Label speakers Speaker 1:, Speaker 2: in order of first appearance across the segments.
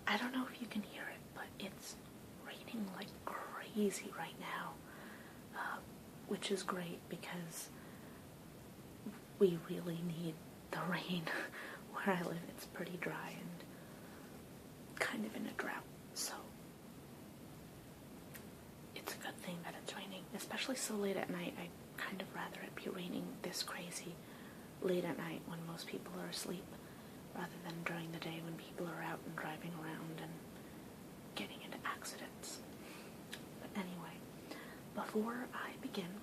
Speaker 1: I don't know if you can hear it, but it's raining like crazy right now, which is great because we really need the rain. Where I live, it's pretty dry and kind of in a drought, so it's a good thing that it's raining, especially so late at night. I'd kind of rather it be raining this crazy late at night when most people are asleep, rather than during the day when people are out and driving around and getting into accidents. But anyway, before I begin,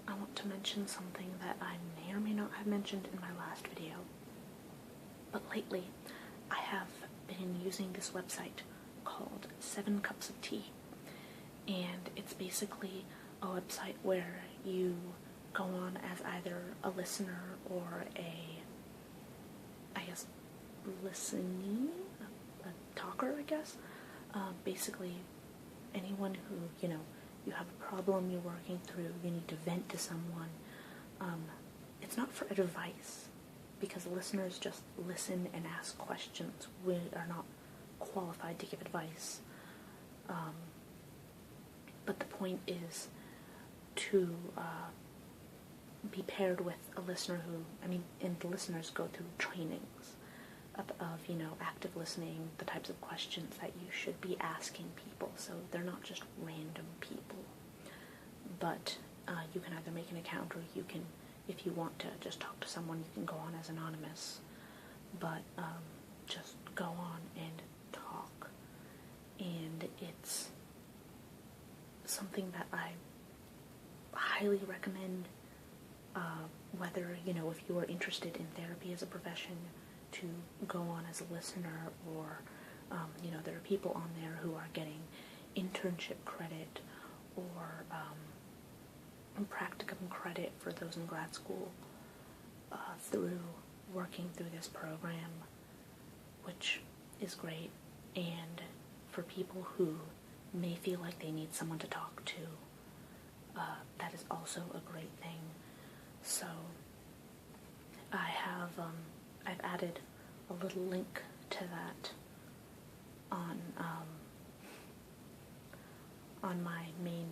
Speaker 1: I want to mention something that I may or may not have mentioned in my last video. But lately, I have been using this website called 7 Cups of Tea. And it's basically a website where you go on as either a listener or a talker, I guess. Basically, anyone who, you have a problem you're working through, you need to vent to someone. It's not for advice, because listeners just listen and ask questions. We are not qualified to give advice. But the point is to be paired with a listener and the listeners go through trainings of active listening, the types of questions that you should be asking people, so they're not just random people. But you can either make an account, or you can, if you want to just talk to someone, you can go on as anonymous, but just go on and talk. And it's something that I highly recommend, whether, if you are interested in therapy as a profession, to go on as a listener, or, there are people on there who are getting internship credit, or practicum credit for those in grad school, through working through this program, which is great. And for people who may feel like they need someone to talk to, that is also a great thing. So I've added a little link to that on my main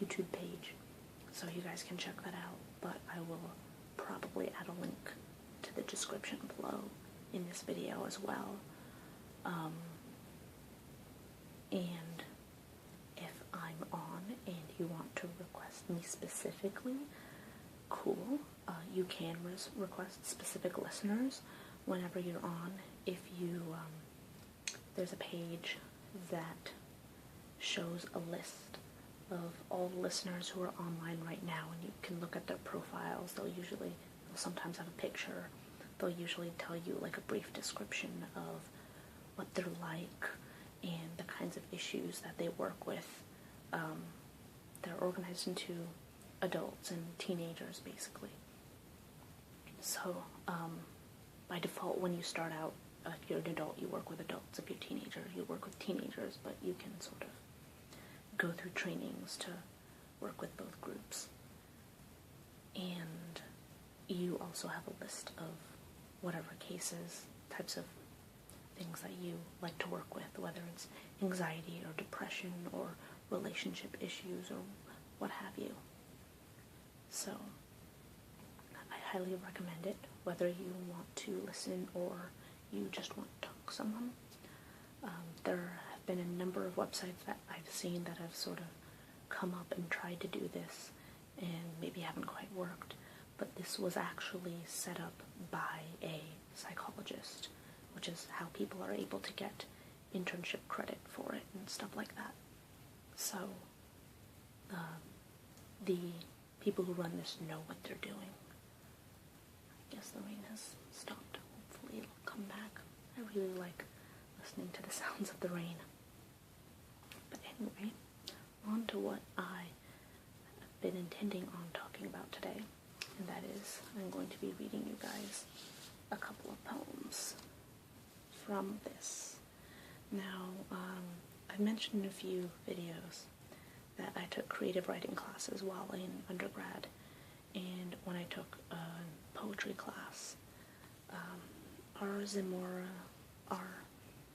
Speaker 1: YouTube page, so you guys can check that out. But I will probably add a link to the description below in this video as well. And if I'm on and you want to request me specifically, cool. You can request specific listeners whenever you're on. If you, there's a page that shows a list of all the listeners who are online right now, and you can look at their profiles. They'll sometimes have a picture. They'll usually tell you like a brief description of what they're like and the kinds of issues that they work with. They're organized into adults and teenagers, basically. So, by default, when you start out, if you're an adult, you work with adults. If you're a teenager, you work with teenagers, but you can sort of go through trainings to work with both groups. And you also have a list of whatever cases, types of things that you like to work with, whether it's anxiety or depression or relationship issues or what have you. So I highly recommend it, whether you want to listen or you just want to talk to someone. There have been a number of websites that I've seen that have sort of come up and tried to do this and maybe haven't quite worked, but this was actually set up by a psychologist, which is how people are able to get internship credit for it and stuff like that. So the people who run this know what they're doing. I guess the rain has stopped. Hopefully it'll come back. I really like listening to the sounds of the rain. But anyway, on to what I have been intending on talking about today, and that is I'm going to be reading you guys a couple of poems from this. Now, I've mentioned in a few videos that I took creative writing classes while in undergrad, and when I took a poetry class, R Zamora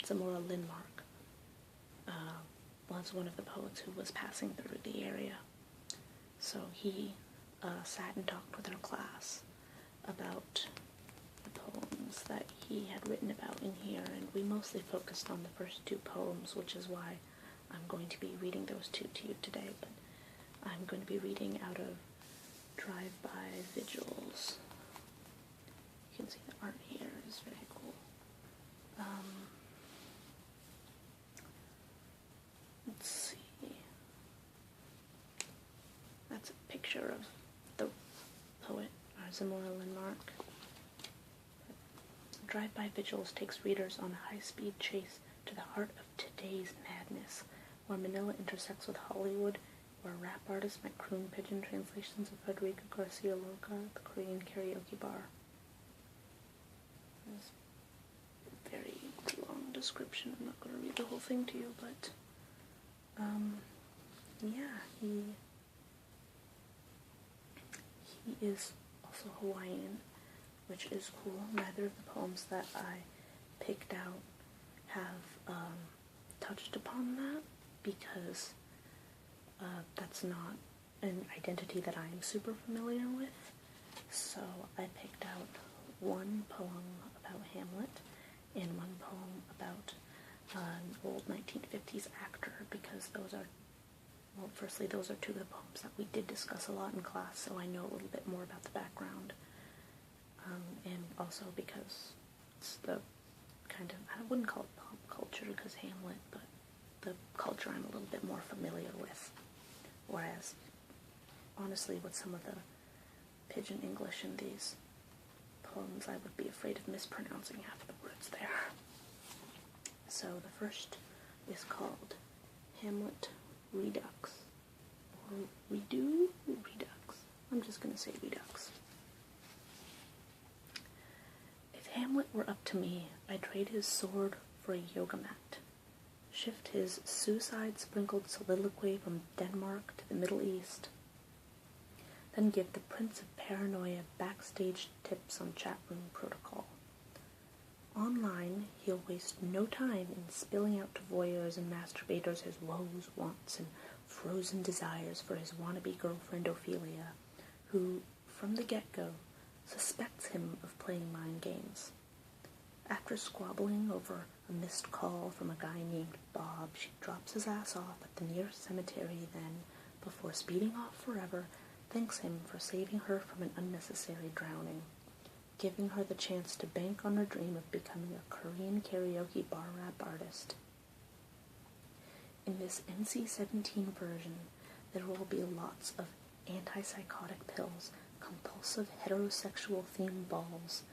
Speaker 1: Zamora Linmark was one of the poets who was passing through the area. So he sat and talked with our class about the poems that he had written about in here, and we mostly focused on the first two poems, which is why I'm going to be reading those two to you today. But I'm going to be reading out of Drive-By Vigils. You can see the art here is very cool. Let's see. That's a picture of the poet, R Zamora Linmark. Drive-By Vigils takes readers on a high-speed chase to the heart of today's madness, where Manila intersects with Hollywood, where rap artists might croon pigeon translations of Federico Garcia Lorca at the Korean karaoke bar. There's a very long description. I'm not going to read the whole thing to you, but yeah, he is also Hawaiian, which is cool. Neither of the poems that I picked out have touched upon that, because that's not an identity that I'm super familiar with. So I picked out one poem about Hamlet and one poem about an old 1950s actor, because those are, well, firstly, those are two of the poems that we did discuss a lot in class, so I know a little bit more about the background. And also because it's the kind of, I wouldn't call it pop culture because Hamlet, but the culture I'm a little bit more familiar with. Whereas, honestly, with some of the pidgin English in these poems, I would be afraid of mispronouncing half of the words there. So the first is called Hamlet Redux, or Redux. I'm just going to say Redux. If Hamlet were up to me, I'd trade his sword for a yoga mat, shift his suicide-sprinkled soliloquy from Denmark to the Middle East, then give the Prince of Paranoia backstage tips on chatroom protocol. Online, he'll waste no time in spilling out to voyeurs and masturbators his woes, wants, and frozen desires for his wannabe girlfriend Ophelia, who, from the get-go, suspects him of playing mind games. After squabbling over a missed call from a guy named Bob, she drops his ass off at the nearest cemetery, then, before speeding off forever, thanks him for saving her from an unnecessary drowning, giving her the chance to bank on her dream of becoming a Korean karaoke bar rap artist. In this NC-17 version, there will be lots of antipsychotic pills, compulsive heterosexual-themed balls,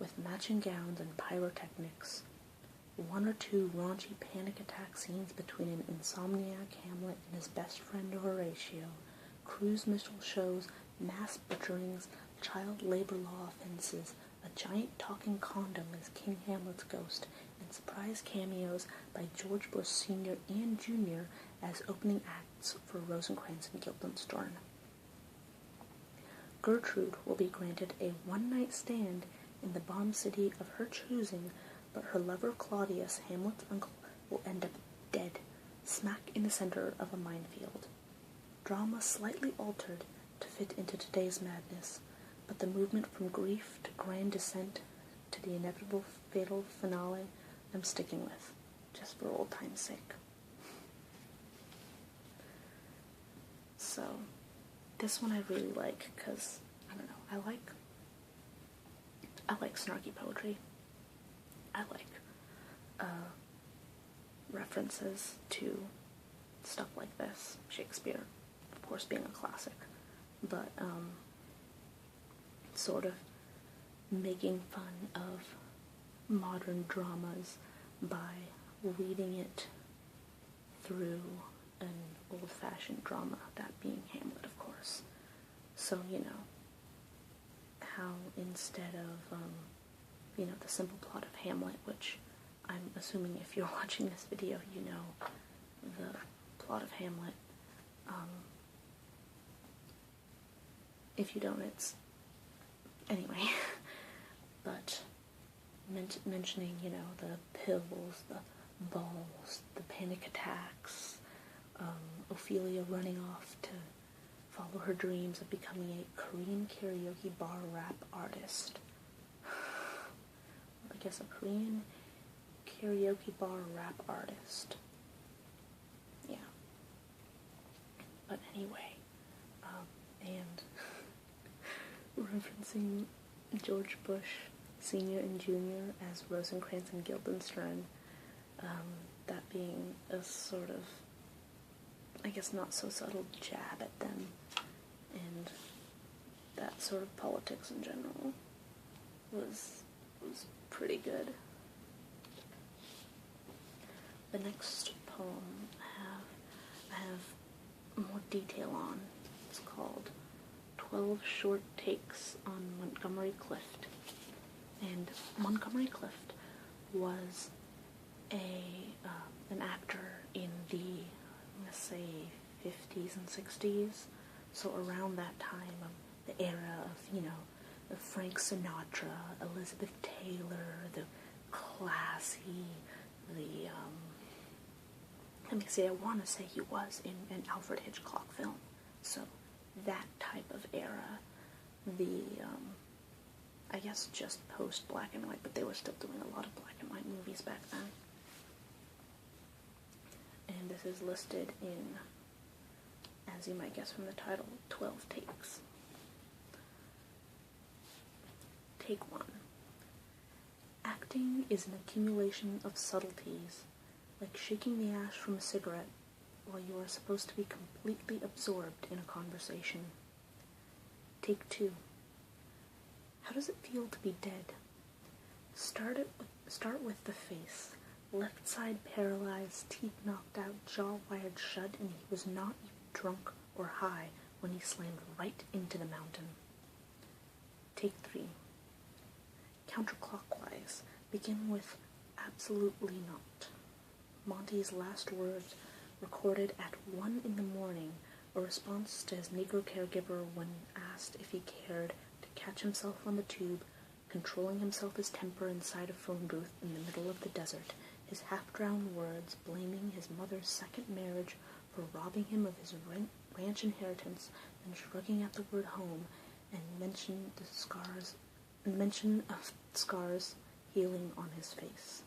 Speaker 1: with matching gowns and pyrotechnics, one or two raunchy panic attack scenes between an insomniac Hamlet and his best friend Horatio, cruise missile shows, mass butcherings, child labor law offenses, a giant talking condom as King Hamlet's ghost, and surprise cameos by George Bush Sr. and Jr. as opening acts for Rosencrantz and Guildenstern. Gertrude will be granted a one-night stand in the bomb city of her choosing, but her lover Claudius, Hamlet's uncle, will end up dead, smack in the center of a minefield. Drama slightly altered to fit into today's madness, but the movement from grief to grand descent to the inevitable fatal finale I'm sticking with, just for old time's sake. So, this one I really like, because, I don't know, I like snarky poetry. I like references to stuff like this. Shakespeare, of course, being a classic, but sort of making fun of modern dramas by reading it through an old-fashioned drama, that being Hamlet, of course. So, you know, how instead of, the simple plot of Hamlet, which I'm assuming if you're watching this video, you know the plot of Hamlet. If you don't, it's... Anyway. But mentioning, the pills, the balls, the panic attacks, Ophelia running off to follow her dreams of becoming a Korean karaoke bar rap artist. I guess a Korean karaoke bar rap artist. Yeah. But anyway, and referencing George Bush Sr. and Jr. as Rosencrantz and Guildenstern, that being a sort of, I guess, not so subtle jab at them, and that sort of politics in general was pretty good. The next poem I have more detail on. It's called 12 Short Takes on Montgomery Clift. And Montgomery Clift was an actor in the, I'm going to say, 50s and 60s. So around that time of the era of, the Frank Sinatra, Elizabeth Taylor, the classy, I want to say he was in an Alfred Hitchcock film. So that type of era, I guess just post black and white, but they were still doing a lot of black and white movies back then. And this is listed in, as you might guess from the title, 12 takes. Take 1. Acting is an accumulation of subtleties, like shaking the ash from a cigarette while you are supposed to be completely absorbed in a conversation. Take 2. How does it feel to be dead? Start with the face. Left side paralyzed, teeth knocked out, jaw wired shut, and he was not even drunk or high when he slammed right into the mountain. Take 3. Counterclockwise. Begin with absolutely not. Monty's last words, recorded at 1 a.m, a response to his Negro caregiver when asked if he cared to catch himself on the tube, controlling himself his temper inside a phone booth in the middle of the desert, his half-drowned words blaming his mother's second marriage for robbing him of his ranch inheritance, and shrugging at the word home, and mention of scars healing on his face.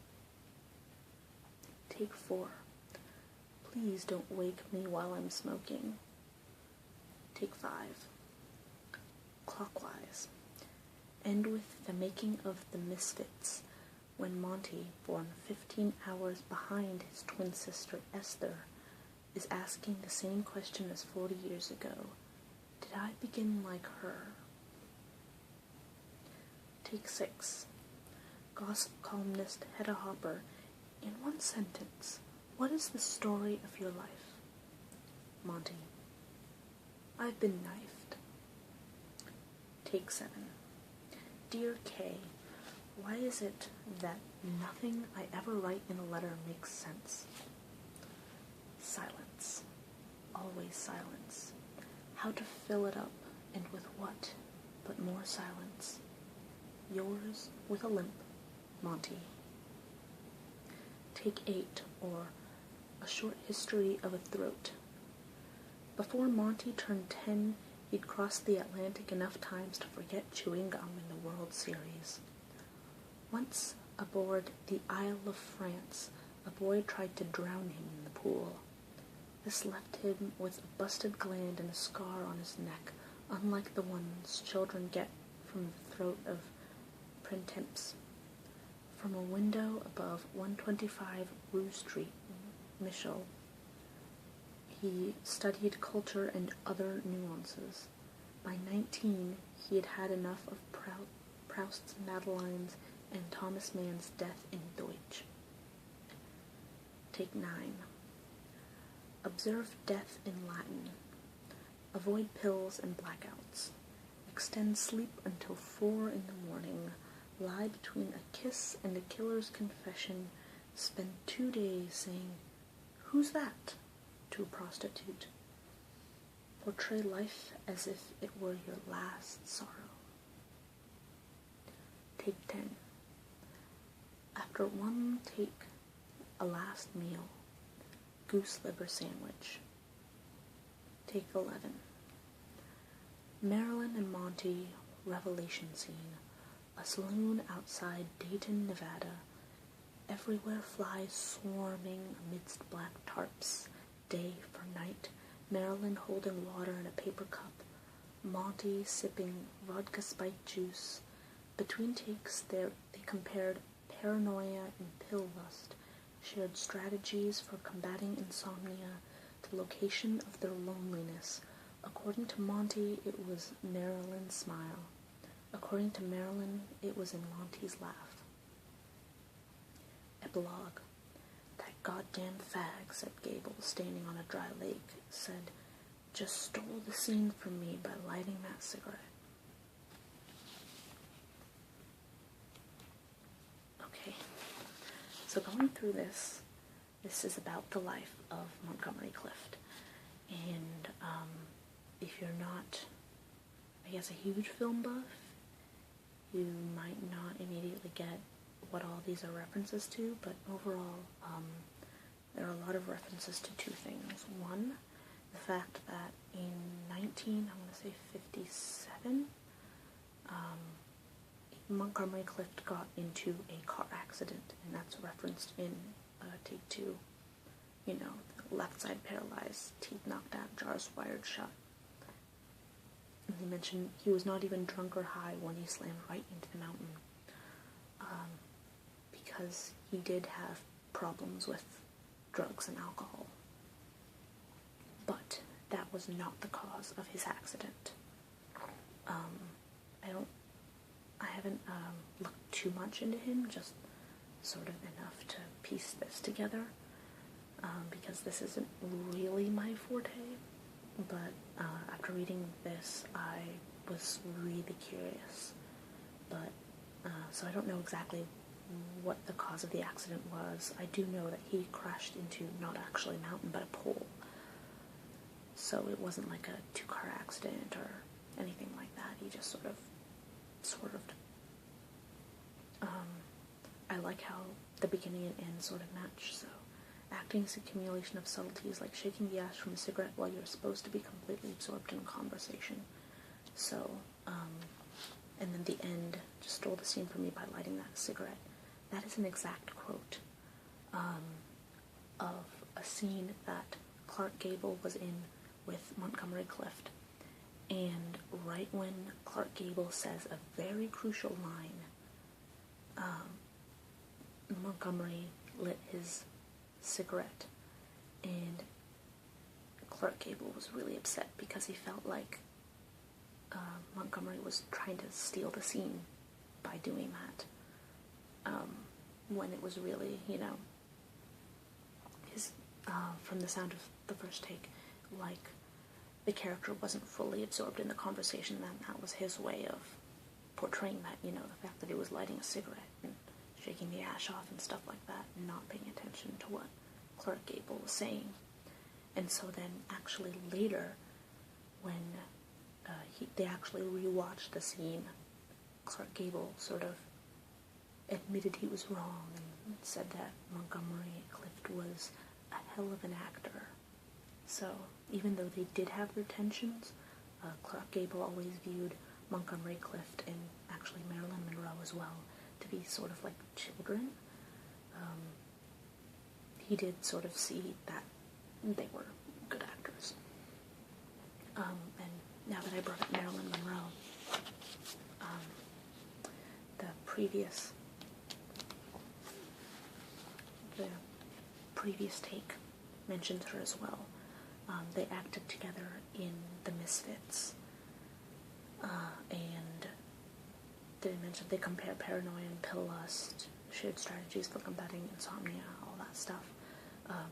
Speaker 1: Take 4. Please don't wake me while I'm smoking. Take 5. Clockwise. End with the making of the Misfits, when Monty, born 15 hours behind his twin sister Esther, is asking the same question as 40 years ago. Did I begin like her? Take 6. Gossip columnist Hedda Hopper. In one sentence, what is the story of your life? Monty. I've been knifed. Take 7. Dear Kay, why is it that nothing I ever write in a letter makes sense? Silence. Always silence. How to fill it up, and with what, but more silence. Yours, with a limp, Monty. Take 8, or A Short History of a Throat. Before Monty turned 10, he'd crossed the Atlantic enough times to forget chewing gum in the World Series. Once, aboard the Isle of France, a boy tried to drown him in the pool. This left him with a busted gland and a scar on his neck, unlike the ones children get from the throat of printemps. From a window above 125 Rue Street, Michel, he studied culture and other nuances. By 19, he had had enough of Proust's Madeleines and Thomas Mann's Death in Deutsch. Take 9. Observe death in Latin. Avoid pills and blackouts. Extend sleep until 4 in the morning. Lie between a kiss and a killer's confession. Spend 2 days saying, "Who's that?" to a prostitute. Portray life as if it were your last sorrow. Take 10. After one take, a last meal, goose liver sandwich. Take 11. Marilyn and Monty, revelation scene. A saloon outside Dayton, Nevada. Everywhere flies swarming amidst black tarps. Day for night. Marilyn holding water in a paper cup. Monty sipping vodka spiked juice. Between takes, they compared paranoia and pill lust, shared strategies for combating insomnia, the location of their loneliness. According to Monty, it was Marilyn's smile. According to Marilyn, it was in Monty's laugh. Epilogue. That goddamn fag, said Gable, standing on a dry lake, said, just stole the scene from me by lighting that cigarette. Okay, so going through this is about the life of Montgomery Clift. And if you're not, I guess, a huge film buff, you might not immediately get what all these are references to, but overall, there are a lot of references to two things. One, the fact that in 57, Montgomery Clift got into a car accident, and that's referenced in take 2. You know, left side paralyzed, teeth knocked out, jaws wired shut. And he mentioned he was not even drunk or high when he slammed right into the mountain, because he did have problems with drugs and alcohol. But that was not the cause of his accident. I haven't looked too much into him, just sort of enough to piece this together, because this isn't really my forte. But after reading this, I was really curious. But so I don't know exactly what the cause of the accident was. I do know that he crashed into not actually a mountain, but a pole. So it wasn't like a two-car accident or anything like that. He just sort of swerved. I like how the beginning and end sort of match. So acting is accumulation of subtleties like shaking the ash from a cigarette while you're supposed to be completely absorbed in conversation. So, and then the end, just stole the scene from me by lighting that cigarette. That is an exact quote of a scene that Clark Gable was in with Montgomery Clift. And right when Clark Gable says a very crucial line, Montgomery lit his cigarette, and Clark Gable was really upset because he felt like Montgomery was trying to steal the scene by doing that, when it was really, you know, his, from the sound of the first take, like, the character wasn't fully absorbed in the conversation, that was his way of portraying that, you know, the fact that he was lighting a cigarette and shaking the ash off and stuff like that, and not paying attention to what Clark Gable was saying. And so then, actually later, when they actually rewatched the scene, Clark Gable sort of admitted he was wrong and said that Montgomery Clift was a hell of an actor. So, even though they did have their tensions, Clark Gable always viewed Montgomery Clift, and actually Marilyn Monroe as well, to be sort of like children. He did sort of see that they were good actors. And now that I brought up Marilyn Monroe, the previous take mentions her as well. They acted together in The Misfits, and they mentioned they compare paranoia and pill lust, shared strategies for combating insomnia, all that stuff,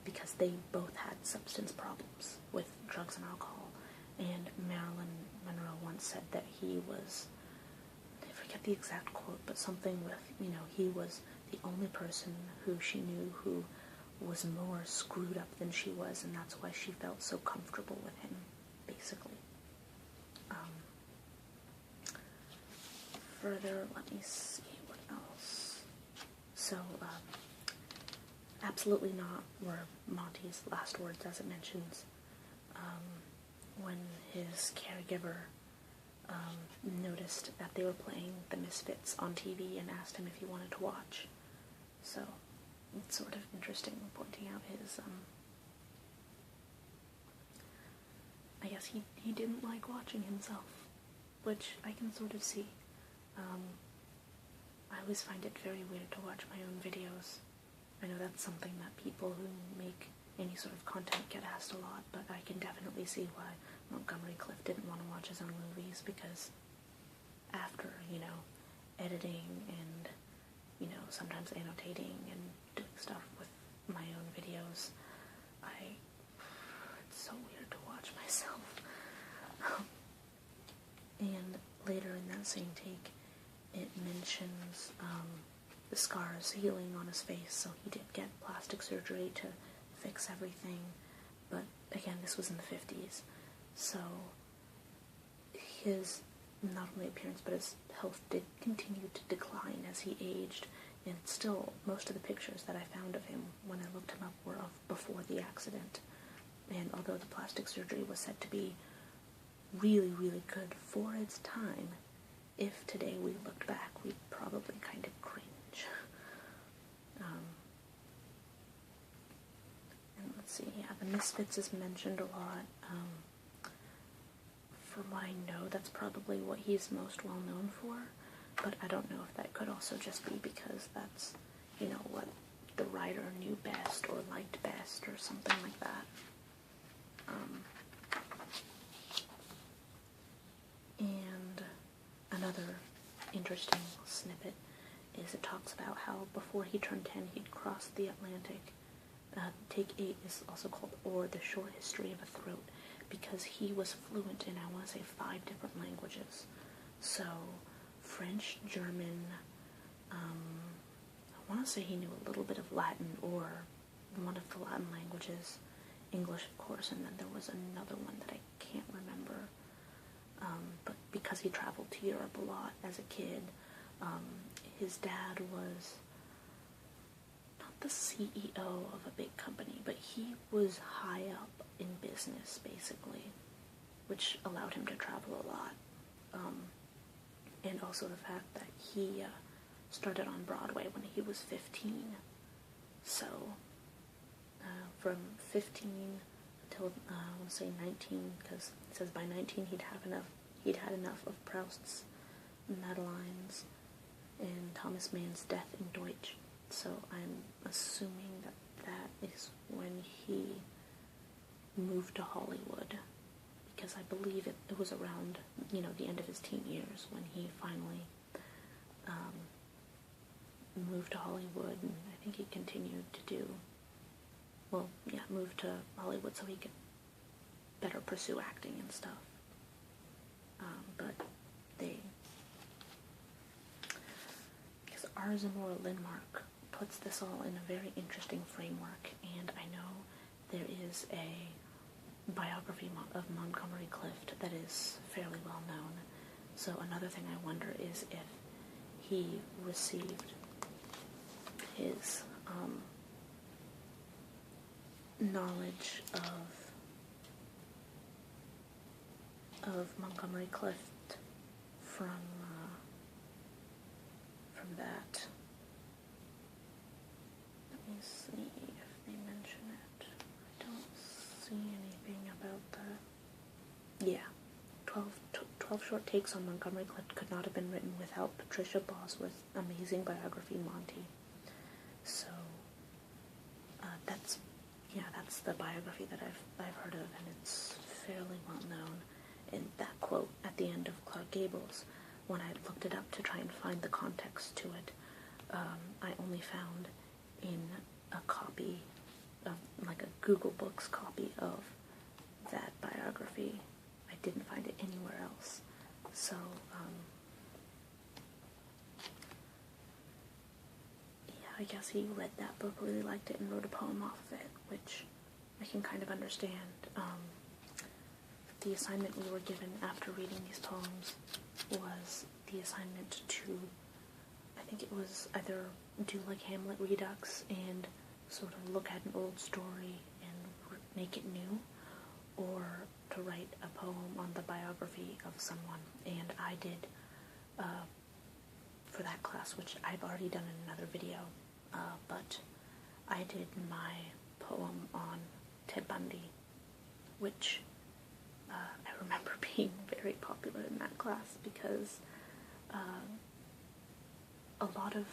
Speaker 1: because they both had substance problems with drugs and alcohol. And Marilyn Monroe once said that he was, I forget the exact quote, but something with, you know, he was the only person who she knew who was more screwed up than she was, and that's why she felt so comfortable with him, basically. Further, let me see what else. So, absolutely not were Monty's last words, as it mentions. When his caregiver noticed that they were playing the Misfits on TV and asked him if he wanted to watch. So, it's sort of interesting pointing out his, I guess he didn't like watching himself, which I can sort of see. I always find it very weird to watch my own videos. I know that's something that people who make any sort of content get asked a lot, but I can definitely see why Montgomery Clift didn't want to watch his own movies, because after, editing and, sometimes annotating and doing stuff with my own videos, it's so weird to watch myself. And later in that same take, it mentions the scars healing on his face, so he did get plastic surgery to fix everything, but again, this was in the 50s, so his, not only appearance, but his health did continue to decline as he aged, and still, most of the pictures that I found of him when I looked him up were of before the accident, and although the plastic surgery was said to be really, really good for its time, if today we looked back, we'd probably kind of cringe. And let's see, yeah, the Misfits is mentioned a lot. From what I know, that's probably what he's most well known for, but I don't know if that could also just be because that's, what the writer knew best or liked best or something like that. And another interesting snippet is it talks about how before he turned 10 he'd crossed the Atlantic. Take 8 is also called Or the Short History of a Throat, because he was fluent in, I want to say, 5 different languages. So, French, German, I want to say he knew a little bit of Latin, or one of the Latin languages, English of course, and then there was another one that I can't remember. But because he traveled to Europe a lot as a kid, his dad was not the CEO of a big company, but he was high up in business, basically, which allowed him to travel a lot. And also the fact that he started on Broadway when he was 15. So, from 15 until, I want to say 19, because it says by 19 he'd had enough of Proust's Madeleines and Thomas Mann's Death in Deutsch. So I'm assuming that is when he moved to Hollywood, because I believe it was around, the end of his teen years when he finally moved to Hollywood, and I think he continued to moved to Hollywood so he could better pursue acting and stuff. But because R Zamora Linmark puts this all in a very interesting framework, and I know there is a biography of Montgomery Clift that is fairly well known. So another thing I wonder is if he received his knowledge of Montgomery Clift from that. Let me see if they mention it. I don't see anything about that. Yeah, 12 short takes on Montgomery Clift could not have been written without Patricia Bosworth's amazing biography, Monty. So, that's the biography that I've heard of, and it's fairly well known. And that quote at the end of Clark Gable's, when I looked it up to try and find the context to it, I only found in a copy of, like a Google Books copy of that biography. I didn't find it anywhere else. So, I guess he read that book, really liked it, and wrote a poem off of it, which I can kind of understand. The assignment we were given after reading these poems was the assignment to, I think it was either do like Hamlet Redux and sort of look at an old story and make it new, or to write a poem on the biography of someone. And I did, for that class, which I've already done in another video, but I did my poem on Ted Bundy, which I remember being very popular in that class because a lot of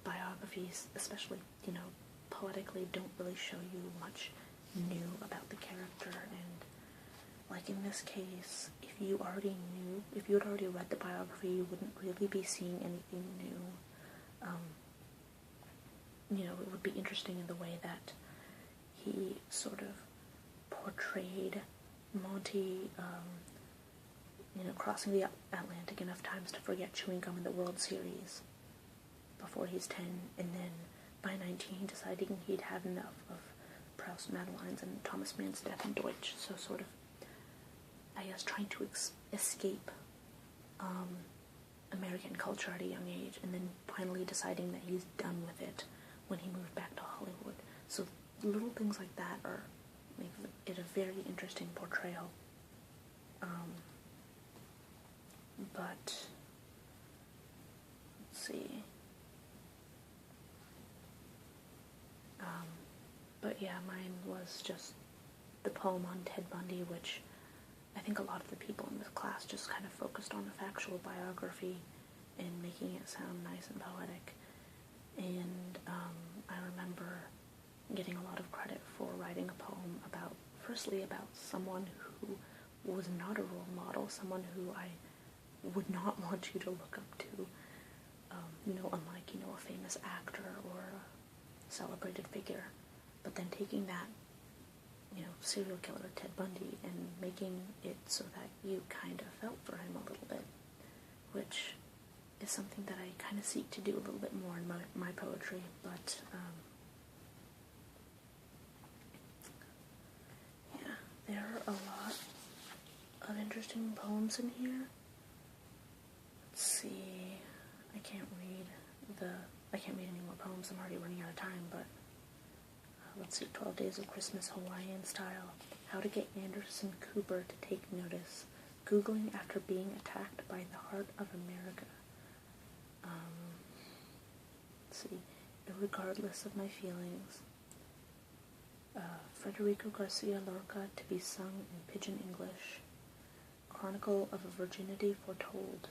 Speaker 1: biographies, especially, poetically, don't really show you much new about the character. And like in this case, if you had already read the biography, you wouldn't really be seeing anything new. It would be interesting in the way that he sort of portrayed Monty, crossing the Atlantic enough times to forget chewing gum in the World Series before he's 10, and then by 19 deciding he'd had enough of Proust, Madelines, and Thomas Mann's Death in Deutsch. So sort of, I guess, trying to escape American culture at a young age, and then finally deciding that he's done with it when he moved back to Hollywood. So little things like that are make it a very interesting portrayal. But let's see. But yeah, mine was just the poem on Ted Bundy, which I think a lot of the people in this class just kind of focused on the factual biography and making it sound nice and poetic. And I remember getting a lot of credit for writing a poem about someone who was not a role model, someone who I would not want you to look up to, unlike, a famous actor or a celebrated figure. But then taking that, serial killer Ted Bundy and making it so that you kind of felt for him a little bit, which is something that I kind of seek to do a little bit more in my poetry. But, yeah, there are a lot of interesting poems in here. Let's see, I can't read any more poems, I'm already running out of time, but let's see, 12 Days of Christmas Hawaiian Style, How to Get Anderson Cooper to Take Notice, Googling After Being Attacked by the Heart of America. Let's see, Irregardless of My Feelings, Federico Garcia Lorca, To Be Sung in Pidgin English, Chronicle of a Virginity Foretold,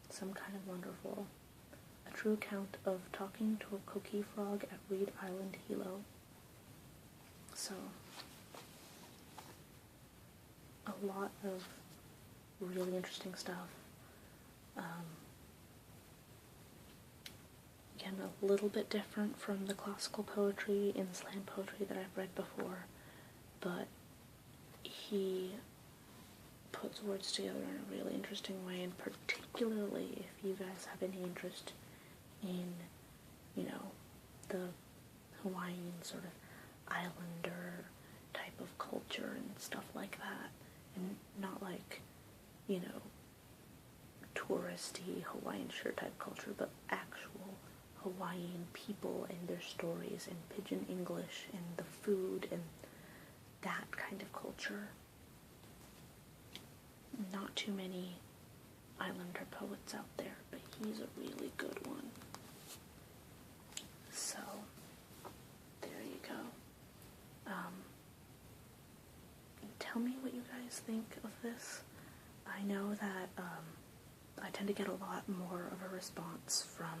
Speaker 1: Some Kind of Wonderful, A True Account of Talking to a Coqui Frog at Reed Island, Hilo. So, a lot of really interesting stuff. Again, a little bit different from the classical poetry and slam poetry that I've read before, but he puts words together in a really interesting way, and particularly if you guys have any interest in, the Hawaiian sort of islander type of culture and stuff like that, and not like, touristy Hawaiian shirt type culture, but actual Hawaiian people and their stories and pidgin English and the food and that kind of culture. Not too many islander poets out there, but he's a really good one. So, there you go. Tell me what you guys think of this. I know that I tend to get a lot more of a response from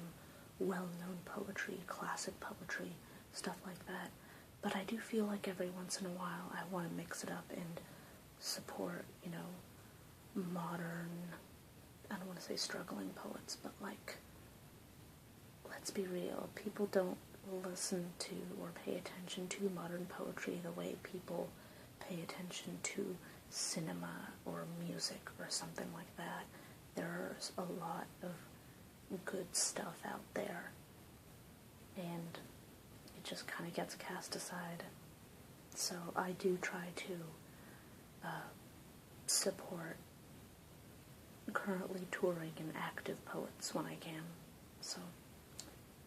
Speaker 1: well-known poetry, classic poetry, stuff like that, but I do feel like every once in a while I want to mix it up and support, modern, I don't want to say struggling poets, but let's be real, people don't listen to or pay attention to modern poetry the way people pay attention to cinema or music or something like that. There's a lot of good stuff out there, and it just kind of gets cast aside. So I do try to support currently touring and active poets when I can. So,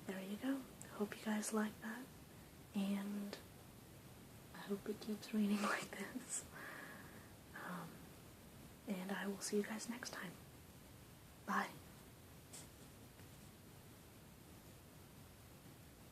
Speaker 1: there you go. Hope you guys like that, and I hope it keeps raining like this. And I will see you guys next time.